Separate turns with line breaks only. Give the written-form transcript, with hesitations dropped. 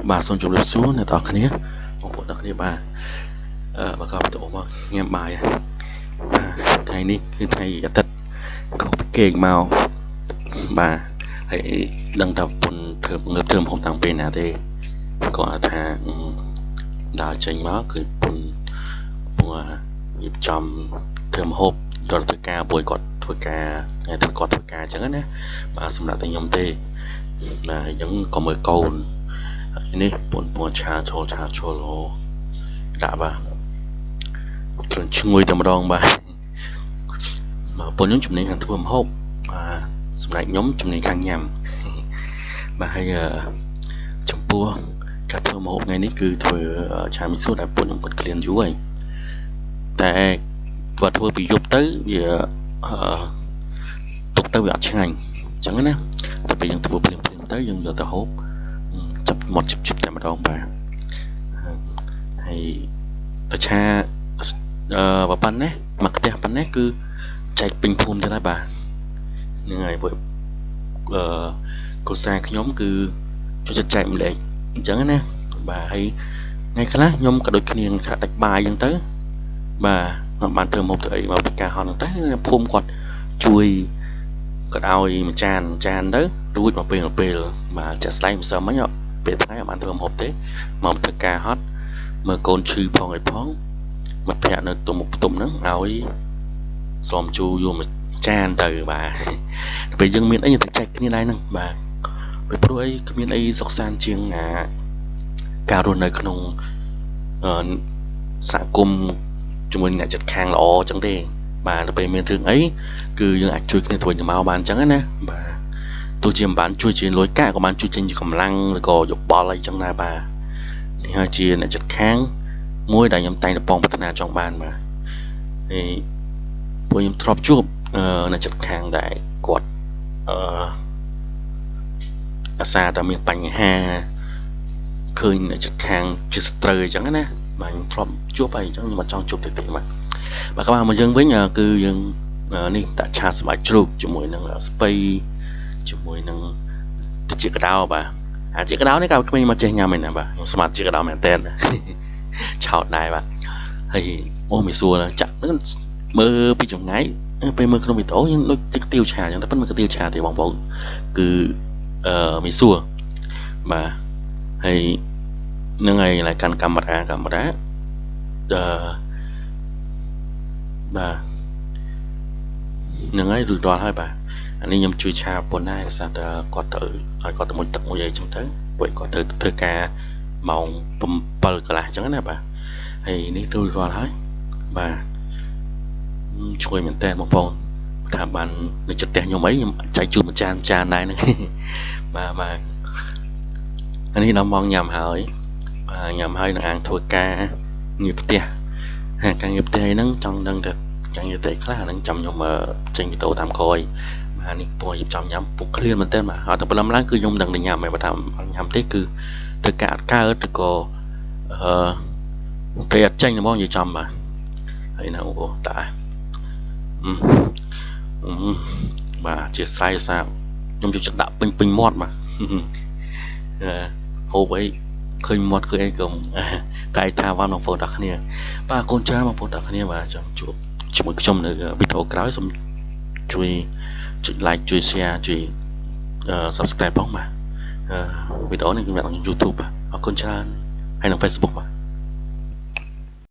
បាទសូមជម្រាបសួរអ្នកនរគ្នាបងប្អូនអ្នកគ្នាបាទបើកបតោមកញ៉ាំបាយបាទថ្ងៃនេះគឺថ្ងៃអាទិត្យក៏ពីគេងមកបាទហើយដឹងថាពុនធ្វើងើបធ្វើមកតាំងពេលណាទេគាត់ថាដើរចេញមកគឺពុនរៀបចំធ្វើម្ហូបដល់ធ្វើការពួយគាត់ធ្វើការថ្ងៃគាត់ធ្វើការអញ្ចឹងណាបាទសម្រាប់តែខ្ញុំទេបាទអញ្ចឹងក៏មើលកូននេះពុនឆាចូលដាក់បាទគ្រឿងឈ្ងុយតែម្ដងបាទពុនខ្ញុំជំនាញខាងធ្វើម្ហូបបាទសម្រាប់ខ្ញុំជំនាញខាងញ៉ាំបាទហើយចំពោះការធ្វើម្ហូបថ្ងៃនេះគឺធ្វើឆាមីសូដែលពុនខ្ញុំគាត់ក្លៀនយូរហើយតែគាត់ធ្វើពីយប់ទៅវាទុកទៅវាអត់ឆ្ងាញ់អញ្ចឹងណាតែពេលយើងធ្វើភ្លាមទៅយើងយកទៅហូបចាប់មាត់ជិបតែម្ដងបាទហើយតែឆាប៉ុណ្ណេះមកផ្ទះប៉ុណ្ណេះគឺចែកពេញភូមិទៅហើយបាទហ្នឹងហើយព្រោះគ្រួសារខ្ញុំគឺចូលចិត្តចែកម្លែកអញ្ចឹងណាបាទហើយថ្ងៃខ្លះខ្ញុំក៏ដូចគ្នាថាដាច់បាយអញ្ចឹងទៅបាទបានធ្វើមកទៅអីមកពីការហត់ហ្នឹងទៅភូមិគាត់ជួយគាត់ឲ្យមួយចានទៅរួចមកពេលបាទចាក់ស្ដែងមិនសើមិញពេលថ្ងៃអត់បានធ្វើម្ហូបទេមកធ្វើការហត់មើលកូនឈឺផងអីផងមិត្តភ័ក្ដិនៅទុំមុខផ្ទុំហ្នឹងឲ្យសមជូរយកមួយចានទៅបាទពេលយើងមានអីទៅចែកគ្នាដែរហ្នឹងបាទពេលព្រោះអីគ្មានអីសុខសាន្តជាងការរស់នៅក្នុងសហគមន៍ជាមួយអ្នកចិត្តខាងល្អអញ្ចឹងទេបាទដល់ពេលមានរឿងអីគឺយើងអាចជួយគ្នាទៅវិញទៅមកបានអញ្ចឹងណាបាទទោះជាមិនបានជួយជាលុយកាក់ក៏បានជួយចេញជាកម្លាំងឬក៏យោបល់អីចឹងដែរបាទនេះហើយជាអ្នកចិត្តខាងមួយដែលខ្ញុំតែងតែបងប្រាថ្នាចង់បានបាទហើយពួកខ្ញុំធ្លាប់ជួបអ្នកចិត្តខាងដែលគាត់អាសាតែមានបញ្ហាឃើញអ្នកចិត្តខាងជាសត្រូវអញ្ចឹងណាបាទខ្ញុំធ្លាប់ជួបហើយអញ្ចឹងខ្ញុំអត់ចង់ជួបទេបាទបាទក្បាលមកយើងវិញគឺយើងនេះដាក់ឆាស្បែកជ្រូកជាមួយនឹងស្ពៃជាមួយនឹងទឹកជាកដោបាទអាជាកដោនេះកាលក្មេងមកចេះញ៉ាំឯណាបាទខ្ញុំស្មាតជាកដោមែនតើឆោតដែរបាទហើយអូមីសួរចាក់ហ្នឹងមើលពីចម្ងាយពេលមើលក្នុងវីដេអូយើងដូចទឹកទាវឆាអញ្ចឹងតែប៉ុន្តែមិនគឺទាវឆាទេបងប្អូនគឺមីសួរបាទហើយនឹងហើយlạiកាន់កាមេរ៉ាបាទបាទនឹងហើយរួចរាល់ហើយបាទអានេះខ្ញុំជួយឆាប៉ុណ្ណាដោយសារតែគាត់ទៅឲ្យគាត់ទៅមុជទឹកមួយអីចឹងទៅពួកគាត់ទៅធ្វើការម៉ោង7កន្លះចឹងណាបាទហើយនេះរួចរាល់ហើយបាទជួយមែនតើបងប្អូនថាបាននៅចិត្តផ្ទះខ្ញុំអីខ្ញុំចែកជូនមួយចានដែរហ្នឹងបាទអានេះដល់ម៉ោងញ៉ាំហើយញ៉ាំហើយនឹងអាងធ្វើការងារផ្ទះការងារផ្ទះហ្នឹងចង់ដឹងតែការងារផ្ទះខ្លះហ្នឹងចាំខ្ញុំចេញវីដេអូតាមក្រោយបាទនេះពណ៌ខ្ញុំចាំញ៉ាំពុកឃ្លានមែនតើបាទអត់តែព្រលឹមឡើងគឺខ្ញុំដឹងតែញ៉ាំហើយបើថាញ៉ាំទេគឺធ្វើការអត់កើតឬក៏ពេលអត់ចេញហ្មងនិយាយចំបាទហើយណាអូតាបាទជាស្រ័យសាខ្ញុំជួយចិត្តដាក់ពេញមាត់បាទហូបអីឃើញមាត់ឃើញអីក៏កាយថាវ៉ាន់បងប្អូនទាំងគ្នាបាទកូនច្រើនបងប្អូនទាំងគ្នាបាទចាំជួបជាមួយខ្ញុំនៅវីដេអូក្រោយសូមជួយចុច like ជួយ share ជួយ subscribe ផងបាទវីដេអូនេះខ្ញុំដាក់ក្នុង YouTube បាទអរគុណច្រើនហើយនៅ Facebook បាទ